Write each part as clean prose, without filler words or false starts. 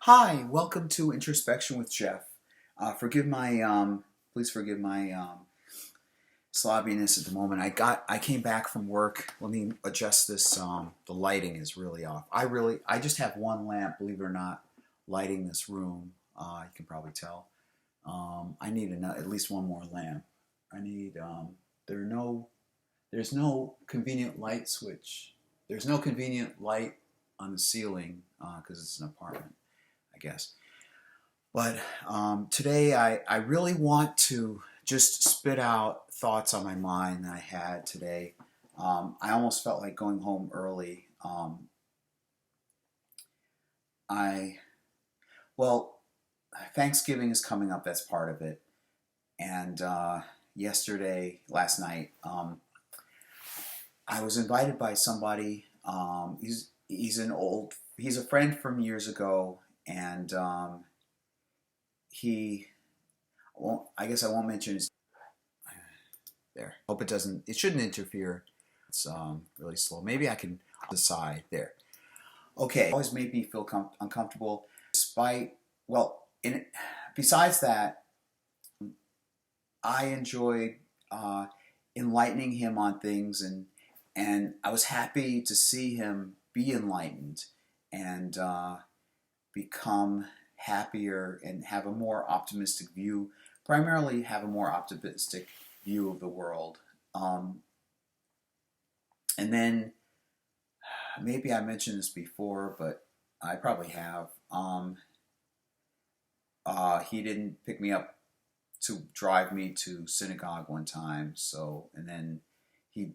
Hi, welcome to Introspection with Jeff. Please forgive my sloppiness at the moment. I came back from work. Let me adjust this. The lighting is really off. I just have one lamp, believe it or not, lighting this room. You can probably tell. I need at least one more lamp. I need. There are no. There's no convenient light switch. There's no convenient light on the ceiling because it's an apartment, I guess. But today I really want to just spit out thoughts on my mind that I had today. I almost felt like going home early. I well, Thanksgiving is coming up. That's part of it. And last night, I was invited by somebody. He's a friend from years ago, and he I guess I won't mention his there. Hope it doesn't. It shouldn't interfere. It's really slow. Maybe I can decide there. Okay. Always made me feel uncomfortable. Despite in besides that, I enjoyed enlightening him on things, and I was happy to see him be enlightened and become happier and have a more optimistic view. Primarily, have a more optimistic view of the world. And then maybe I mentioned this before, but I probably have. He didn't pick me up to drive me to synagogue one time. So, and then he,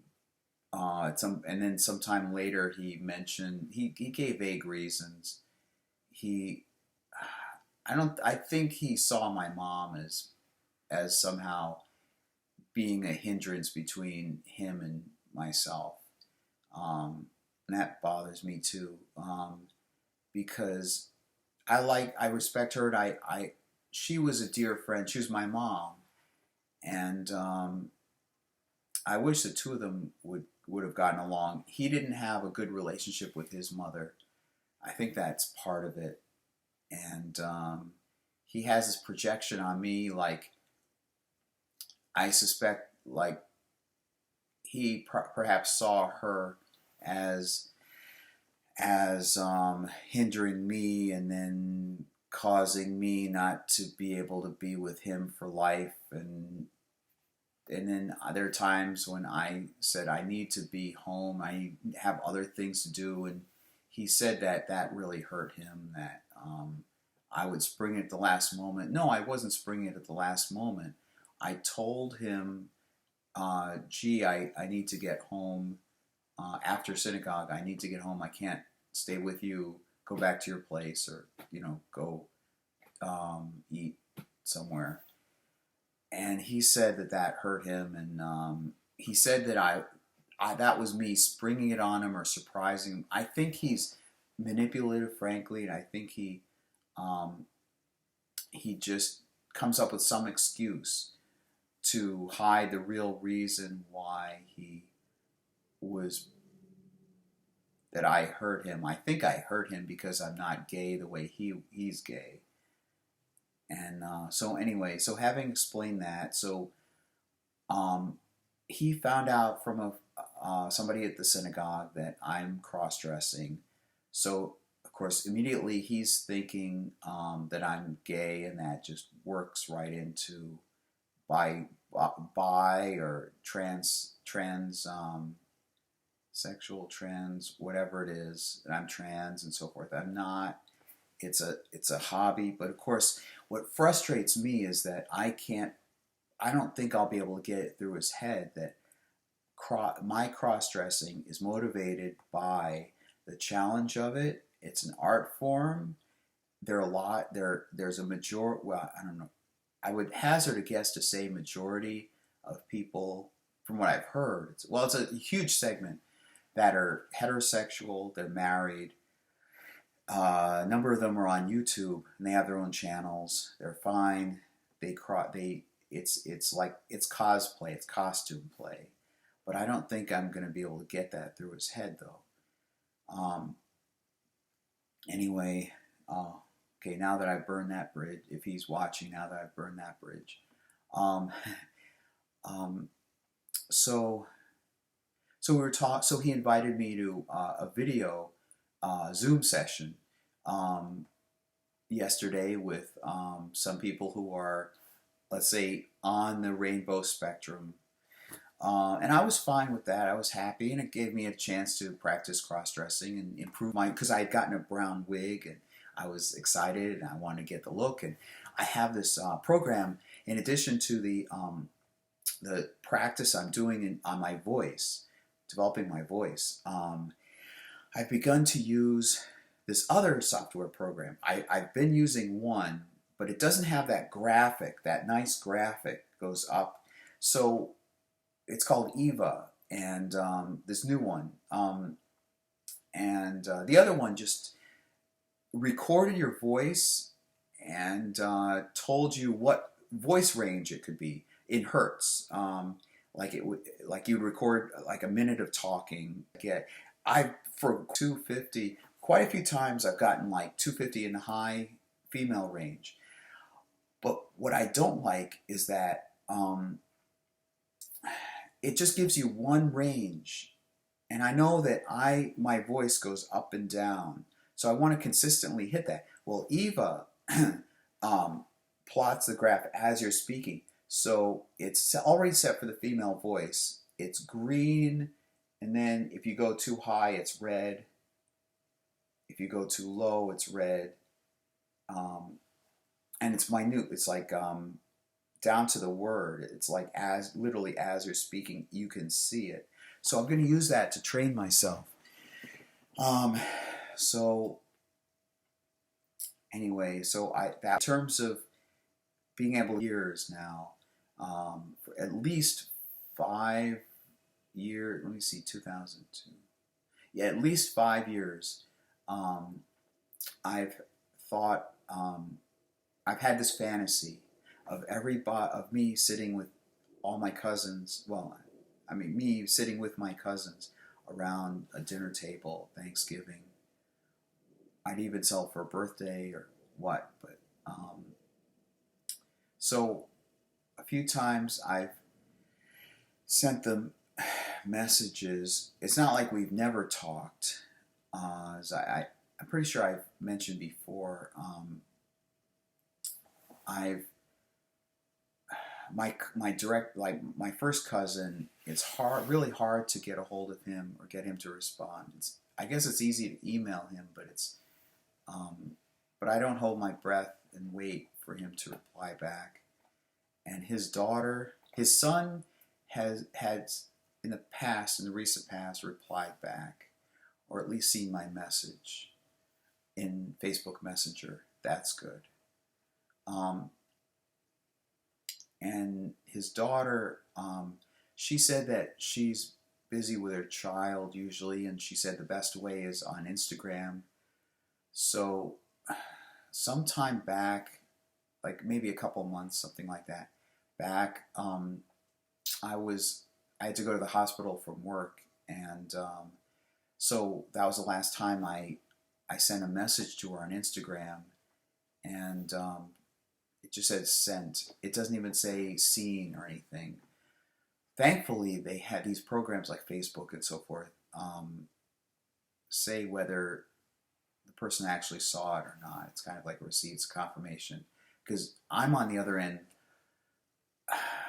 sometime later he mentioned he gave vague reasons. He, I think he saw my mom as somehow being a hindrance between him and myself. And that bothers me too, because I respect her. And she was a dear friend. She was my mom, and I wish the two of them would have gotten along. He didn't have a good relationship with his mother. I think that's part of it, and he has this projection on me. Like I suspect, like he perhaps saw her as hindering me, and then causing me not to be able to be with him for life. And then there are times when I said I need to be home, I have other things to do, and he said that really hurt him, that I would spring it at the last moment. No, I wasn't springing it at the last moment. I told him, gee, I need to get home after synagogue. I need to get home. I can't stay with you. Go back to your place, or go eat somewhere. And he said that hurt him, and he said that that was me springing it on him or surprising him. I think he's manipulative, frankly, and I think he just comes up with some excuse to hide the real reason why he was that I hurt him. I think I hurt him because I'm not gay the way he's gay. And so anyway, so having explained that, so he found out from somebody at the synagogue that I'm cross-dressing. So of course, immediately he's thinking that I'm gay, and that just works right into bi or sexual, trans, whatever it is, and I'm trans and so forth. I'm not. It's a hobby, but of course, what frustrates me is that I don't think I'll be able to get it through his head that my cross-dressing is motivated by the challenge of it. It's an art form. There's a majority. Well, I don't know. I would hazard a guess to say majority of people, from what I've heard, it's a huge segment that are heterosexual. They're married. A number of them are on YouTube, and they have their own channels. They're fine. It's like it's cosplay. It's costume play. But I don't think I'm going to be able to get that through his head, though. Anyway, Okay, now that I've burned that bridge, if he's watching, now that I've burned that bridge. Um, um, so so we were taught. So he invited me to a video Zoom session um, yesterday with some people who are, let's say, on the rainbow spectrum. And I was fine with that. I was happy, and it gave me a chance to practice cross-dressing and improve because I had gotten a brown wig, and I was excited, and I wanted to get the look. And I have this program in addition to the practice I'm doing on my voice, developing my voice. I've begun to use this other software program. I've been using one, but it doesn't have that graphic, that nice graphic goes up. So it's called Eva, and this new one. And the other one just recorded your voice and told you what voice range it could be in hertz. Like it would, like you'd record like a minute of talking. I for 250, quite a few times I've gotten like 250 in the high female range. But what I don't like is that it just gives you one range. And I know that my voice goes up and down. So I want to consistently hit that. Well, Eva plots the graph as you're speaking. So it's already set for the female voice. It's green, and then if you go too high, it's red. If you go too low, it's red. And it's minute. It's like down to the word. It's like literally as you're speaking, you can see it. So I'm going to use that to train myself. So anyway, that in terms of being able to years now, for at least 5 years. Let me see, 2002. Yeah, at least 5 years. I've thought. I've had this fantasy of me sitting with all my cousins. Well, I mean, me sitting with my cousins around a dinner table, Thanksgiving. I'd even sell for a birthday or what, but so a few times I've sent them messages. It's not like we've never talked. As I'm pretty sure I've mentioned before. I've my direct, like my first cousin, it's really hard to get a hold of him or get him to respond. I guess it's easy to email him, but I don't hold my breath and wait for him to reply back. And his son had in the recent past, replied back, or at least seen my message in Facebook Messenger. That's good. And his daughter, she said that she's busy with her child usually, and she said the best way is on Instagram. So sometime back, like maybe a couple months, something like that, back, I had to go to the hospital from work, and so that was the last time I sent a message to her on Instagram, and it just said sent. It doesn't even say seen or anything. Thankfully, they had these programs like Facebook and so forth say whether the person actually saw it or not. It's kind of like receipts confirmation. Because I'm on the other end.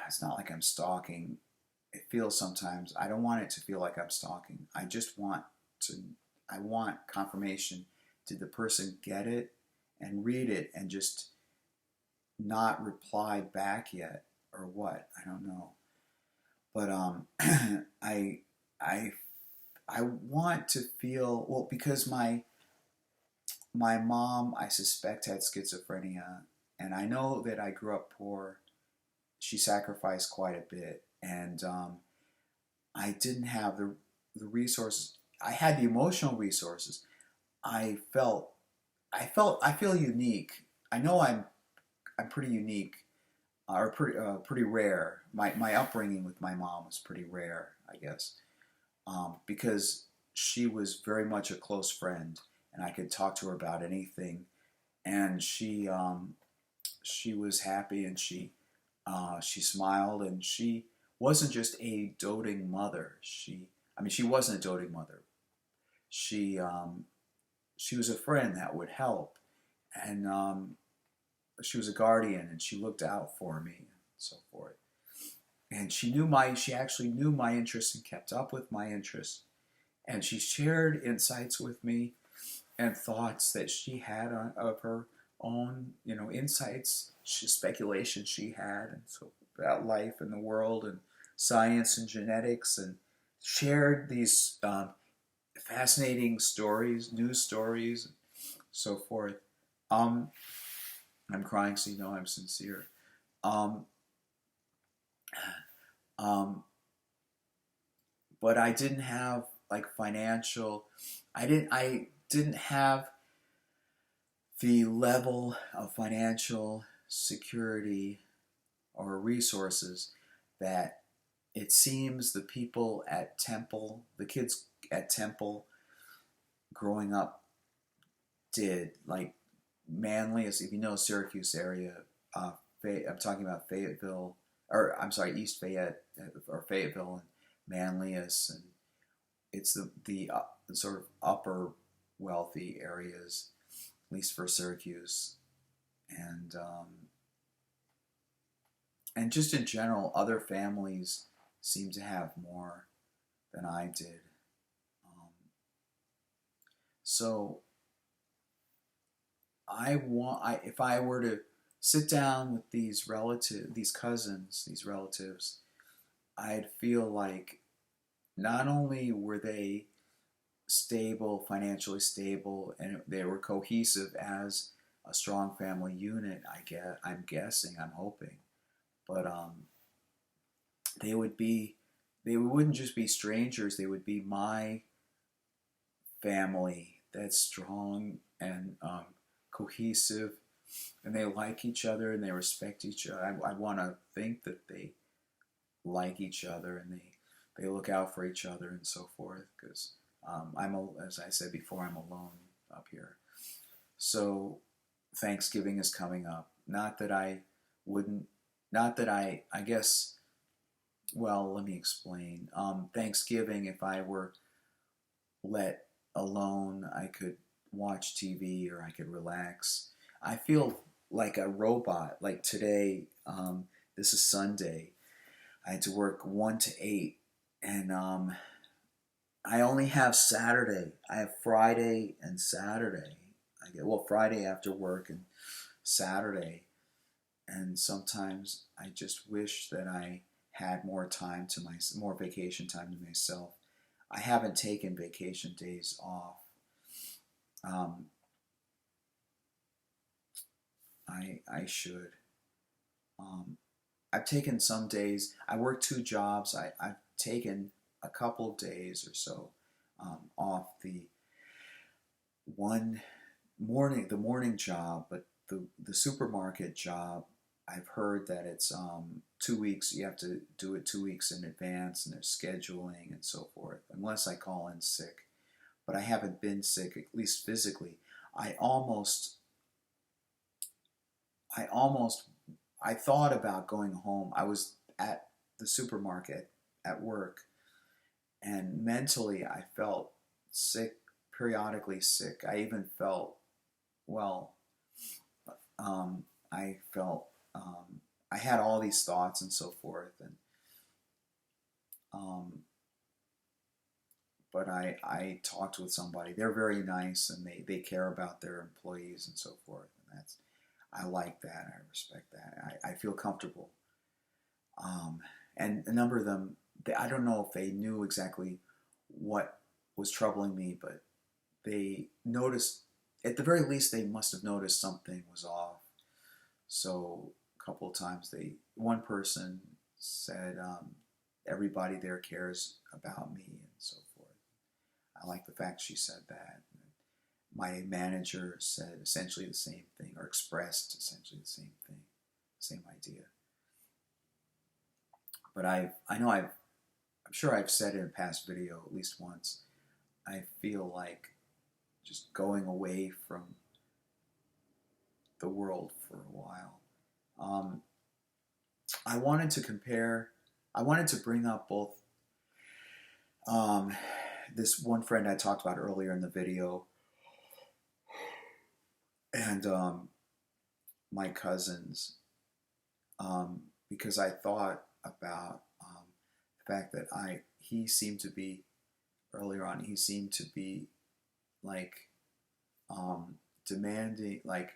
It's not like I'm stalking. It feels sometimes, I don't want it to feel like I'm stalking. I want confirmation. Did the person get it and read it and just not reply back yet, or what? I don't know. But I want to feel, well, because my mom, I suspect, had schizophrenia, and I know that I grew up poor. She sacrificed quite a bit, and I didn't have the resources. I had the emotional resources. I feel unique. I know I'm pretty unique, or pretty rare. My upbringing with my mom was pretty rare, I guess, because she was very much a close friend, and I could talk to her about anything. and she was happy, and she smiled, and she wasn't just a doting mother. I mean, she wasn't a doting mother. She she was a friend that would help, and she was a guardian, and she looked out for me and so forth. And she actually knew my interests and kept up with my interests, and she shared insights with me and thoughts that she had of her own, insights, speculation she had, and so about life and the world and science and genetics, and shared these fascinating stories, news stories, and so forth. Um, I'm crying, so you know I'm sincere. Um, um, but I didn't have like financial. I didn't have the level of financial security or resources that it seems the people at Temple, the kids at Temple growing up did. Like Manly, if you know Syracuse area, I'm talking about Fayetteville, or I'm sorry, East Fayette, or Fayetteville and Manlius, and it's the sort of upper wealthy areas, at least for Syracuse, and and just in general, other families seem to have more than I did. Um, so if I were to sit down with these cousins, these relatives, I'd feel like not only were they stable, financially stable, and they were cohesive as a strong family unit. I'm guessing, I'm hoping, but they would be, they wouldn't just be strangers. They would be my family that's strong and cohesive, and they like each other and they respect each other. I want to think that they like each other, and they look out for each other and so forth, because as I said before, I'm alone up here. So Thanksgiving is coming up. Not that I wouldn't, not that I guess, well, let me explain. Thanksgiving, if I were let alone, I could watch TV or I could relax. I feel like a robot. Like today, this is Sunday. I had to work 1 to 8, and I only have Saturday. I have Friday and Saturday. Friday after work and Saturday, and sometimes I just wish that I had more vacation time to myself. I haven't taken vacation days off. Um, I should. Um, I've taken some days. I work 2 jobs. I've taken a couple of days or so off one the morning job, but the supermarket job, I've heard that it's 2 weeks. You have to do it 2 weeks in advance, and there's scheduling and so forth. Unless I call in sick, but I haven't been sick, at least physically. I almost, I almost, I thought about going home. I was at the supermarket at work, and mentally I felt sick, periodically sick. I even felt, well, I felt, I had all these thoughts and so forth, and um, but I talked with somebody. They're very nice, and they care about their employees and so forth, and I like that. I respect that. I feel comfortable. Um, and a number of them, I don't know if they knew exactly what was troubling me, but they noticed, at the very least, they must have noticed something was off. So a couple of times, one person said, everybody there cares about me and so forth. I like the fact she said that. My manager said essentially the same thing, or expressed essentially the same thing, same idea. But I'm sure I've said in a past video at least once, I feel like just going away from the world for a while. Um, I wanted to compare. I wanted to bring up both um, this one friend I talked about earlier in the video, and my cousins, because I thought about the fact that he seemed to be earlier on. He seemed to be like demanding, like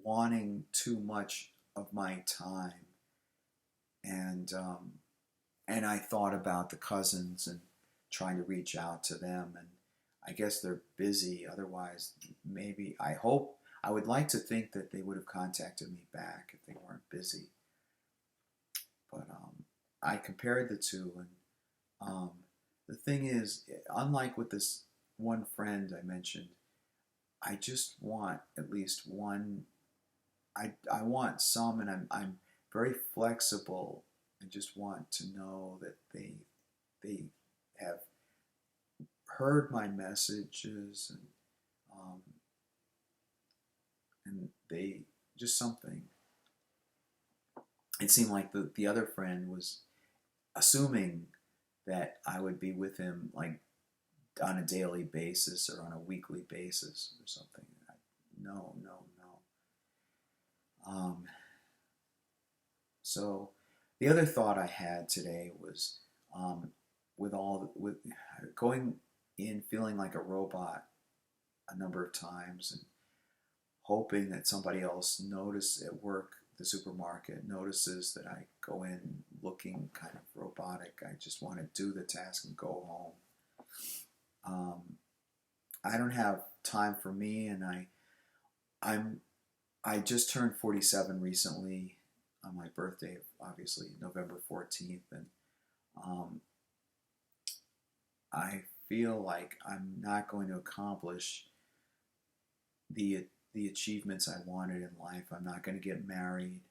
wanting too much of my time, and I thought about the cousins and trying to reach out to them, and I guess they're busy. Otherwise, maybe I would like to think that they would have contacted me back if they weren't busy. But I compared the two, and um, the thing is, unlike with this one friend I mentioned, I just want at least one. I want some, and I'm very flexible. I just want to know that they have heard my messages, um, and they just something. It seemed like the other friend was assuming that I would be with him like on a daily basis or on a weekly basis or something. No, no, no. So the other thought I had today was with going in feeling like a robot a number of times and hoping that somebody else notices at work, the supermarket, notices that I go in looking kind of robotic. I just want to do the task and go home. I don't have time for me, and I'm I just turned 47 recently on my birthday, obviously November 14th, and um, I feel like I'm not going to accomplish the achievements I wanted in life. I'm not going to get married.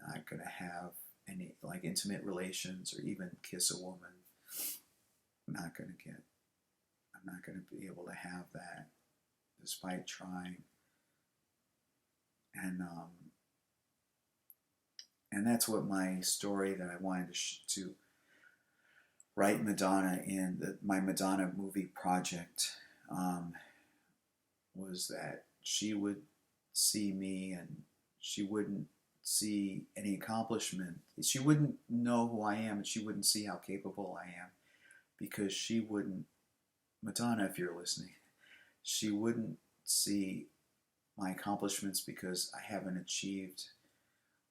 Not going to have any like intimate relations or even kiss a woman. I'm not going to get. I'm not going to be able to have that, despite trying. And that's what my story that I wanted to write Madonna in my Madonna movie project was that she would see me and she wouldn't see any accomplishment. She wouldn't know who I am and she wouldn't see how capable I am because she wouldn't, Madonna, if you're listening, she wouldn't see my accomplishments because I haven't achieved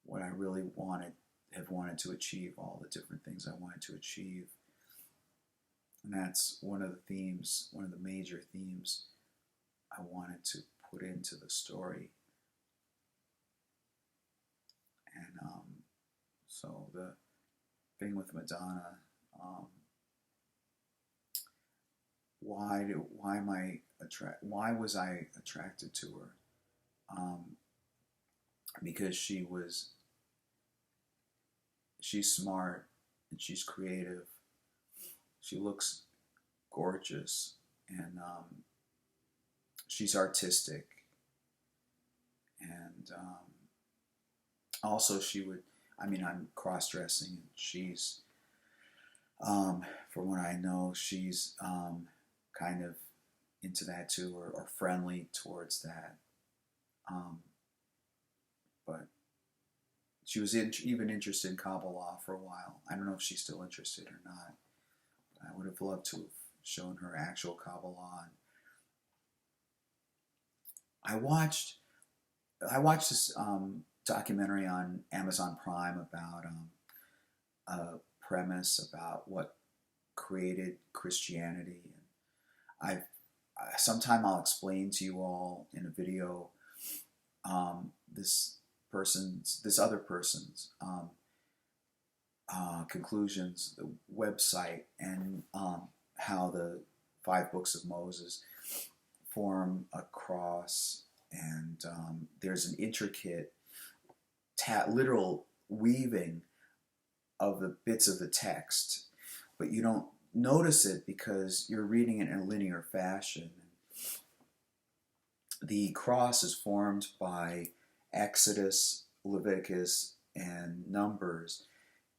what I really have wanted to achieve, all the different things I wanted to achieve. And that's one of the themes, one of the major themes I wanted to put into the story. And so the thing with Madonna, why was I attracted to her? Because she's smart and she's creative. She looks gorgeous, and she's artistic, and also she would. I mean, I'm cross-dressing, and she's, from what I know, she's kind of into that too, or friendly towards that. But she was even interested in Kabbalah for a while. I don't know if she's still interested or not. I would have loved to have shown her actual Kabbalah. I watched this documentary on Amazon Prime about a premise about what created Christianity. And sometime I'll explain to you all in a video this other person's conclusions, the website, and how the 5 books of Moses form a cross, and there's an intricate literal weaving of the bits of the text, but you don't notice it because you're reading it in a linear fashion. The cross is formed by Exodus, Leviticus, and Numbers,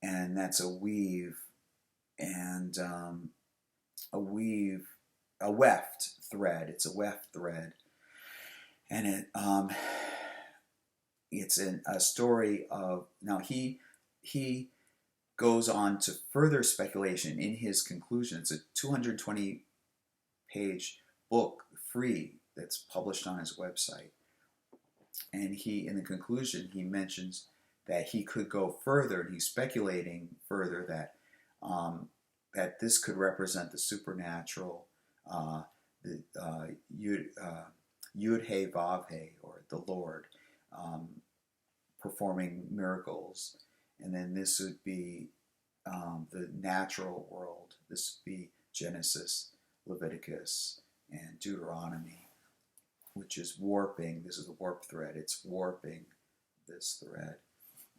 and that's a weave and a weave, a weft thread. It's a weft thread, and it's a story of now he goes on to further speculation in his conclusion. It's a 220 page book, free, that's published on his website. And he, in the conclusion, he mentions that he could go further, and he's speculating further that that this could represent the supernatural, the Yud He Vav He, or the Lord, performing miracles, and then this would be the natural world. This would be Genesis, Leviticus, and Deuteronomy, which is warping. This is the warp thread. It's warping this thread.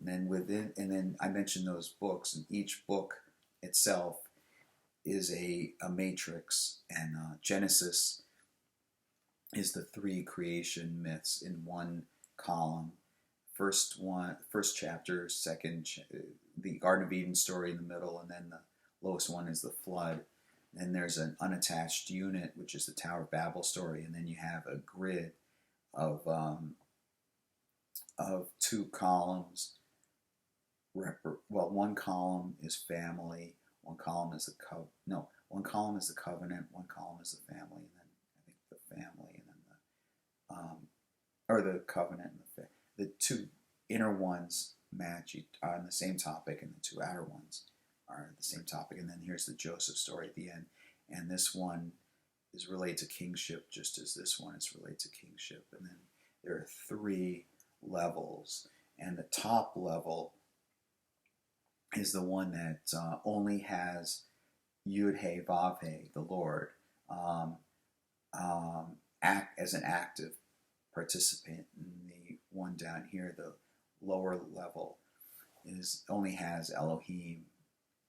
And then I mentioned those books, and each book itself is a matrix. And Genesis is the three creation myths in one column. First chapter, the Garden of Eden story in the middle, and then the lowest one is the flood. Then there's an unattached unit, which is the Tower of Babel story, and then you have a grid of two columns. One column is family, one column is one column is the covenant, one column is the family, and then I think the family, and then or the covenant and the two inner ones match on the same topic, and the two outer ones are the same topic. And then here's the Joseph story at the end, and this one is related to kingship just as this one is related to kingship. And then there are three levels, and the top level is the one that only has Yud He Vav He, the Lord, act as an active participant. And the one down here, the lower level, only has Elohim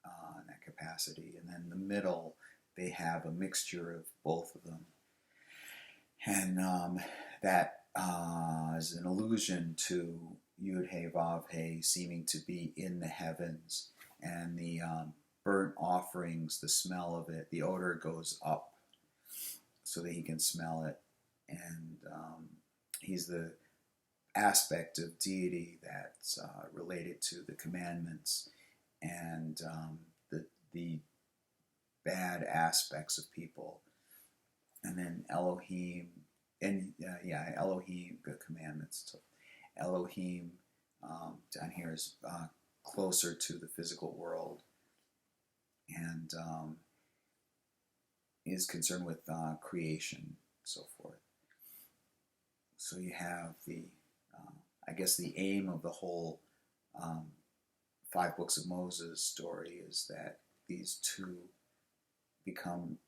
in that capacity. And then the middle, they have a mixture of both of them. And that is an allusion to Yud He Vav He seeming to be in the heavens, and the burnt offerings, the smell of it, the odor goes up so that he can smell it. And he's the aspect of deity that's related to the commandments and the bad aspects of people. And then Elohim, and Elohim, the commandments. So Elohim down here is closer to the physical world, and is concerned with creation, so forth. So you have I guess the aim of the whole 5 books of Moses story is that these two become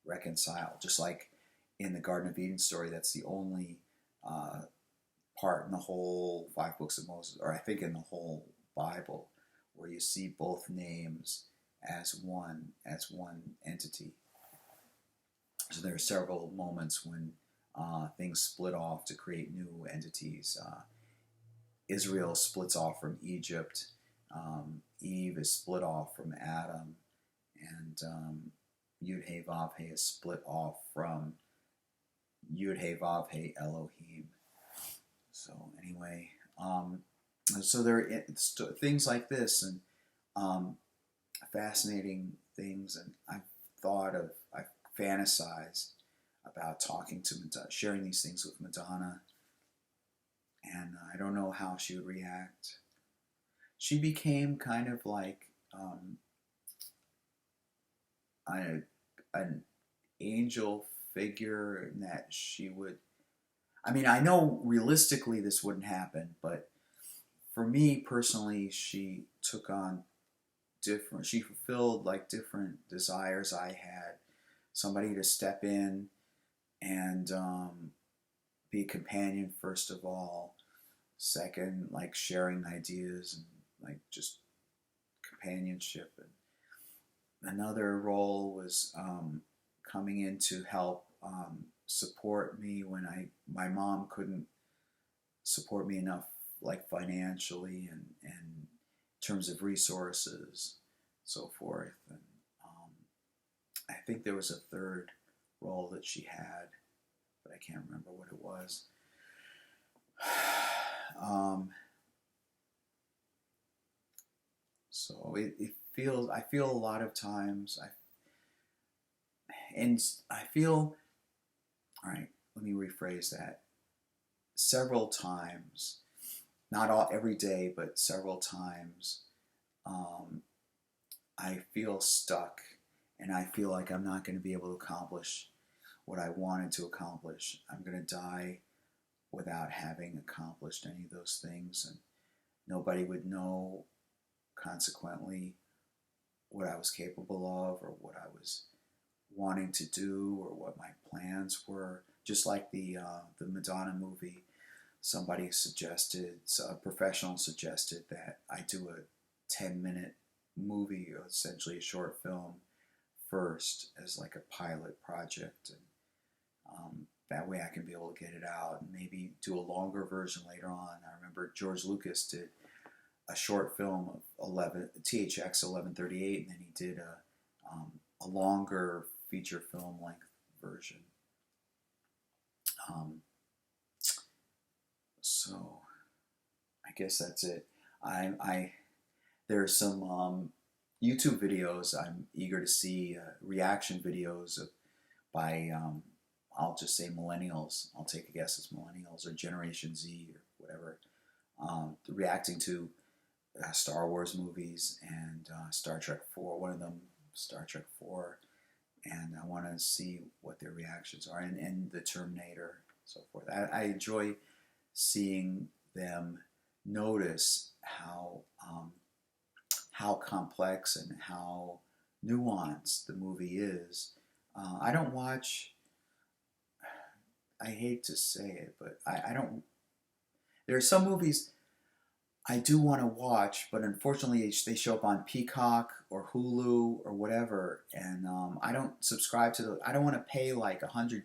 reconciled. Just like in the Garden of Eden story, that's the only part in the whole 5 books of Moses, or I think in the whole Bible, where you see both names as one entity. So there are several moments when things split off to create new entities. Israel splits off from Egypt. Eve is split off from Adam, and Yud He Vav He is split off from Yud He Vav He Elohim. So anyway, so there are things like this, and fascinating things, and I've fantasized about talking to Madonna, sharing these things with Madonna, and I don't know how she would react. She became kind of like an angel figure, in that she would, I mean, I know realistically this wouldn't happen, but for me personally, she took on she fulfilled like different desires I had. Somebody to step in and be a companion, first of all. Second, like sharing ideas and like just companionship. And another role was coming in to help support me when my mom couldn't support me enough, like financially and in terms of resources, so forth. And I think there was a third role that she had, but I can't remember what it was. um, so it feels, I feel a lot of times, I feel, all right, let me rephrase that. Several times, not all every day, but several times, um, I feel stuck, and I feel like I'm not going to be able to accomplish what I wanted to accomplish. I'm going to die without having accomplished any of those things, and nobody would know, consequently, what I was capable of or what I was wanting to do or what my plans were. Just like the Madonna movie, somebody suggested, a professional suggested that I do a 10-minute movie, essentially a short film, first as like a pilot project, and that way I can be able to get it out and maybe do a longer version later on. I remember George Lucas did a short film of THX 1138, and then he did a longer feature film length version. So I guess that's it. I There are some YouTube videos I'm eager to see, reaction videos by I'll just say millennials. I'll take a guess it's millennials or Generation Z or whatever, reacting to Star Wars movies and Star Trek 4. One of them, Star Trek 4, and I want to see what their reactions are, and the Terminator, so forth. I enjoy seeing them notice how complex and how nuanced the movie is. I don't watch. I hate to say it, but I don't. There are some movies I do want to watch, but unfortunately they show up on Peacock or Hulu or whatever, and I don't subscribe to the. I don't want to pay like $100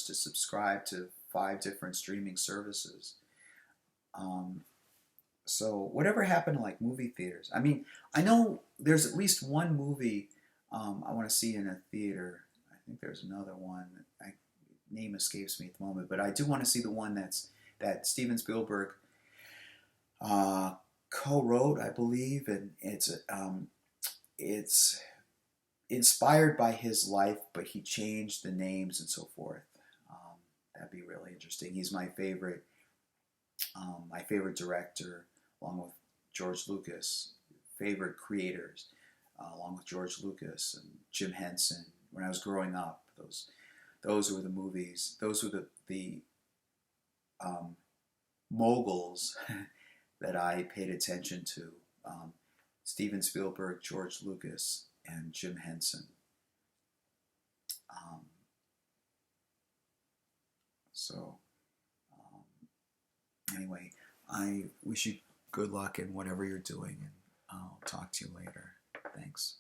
to subscribe to 5 different streaming services. Um, so whatever happened to like movie theaters? I mean, I know there's at least one movie I want to see in a theater. I think there's another one. Name escapes me at the moment, but I do want to see the one that Steven Spielberg uh, co-wrote, I believe, and it's inspired by his life, but he changed the names and so forth. That'd be really interesting. He's my favorite director, along with George Lucas. Favorite creators, along with George Lucas and Jim Henson. When I was growing up, those were the movies. Those were the moguls that I paid attention to. Steven Spielberg, George Lucas, and Jim Henson. Um, so anyway, I wish you good luck in whatever you're doing, and I'll talk to you later. Thanks.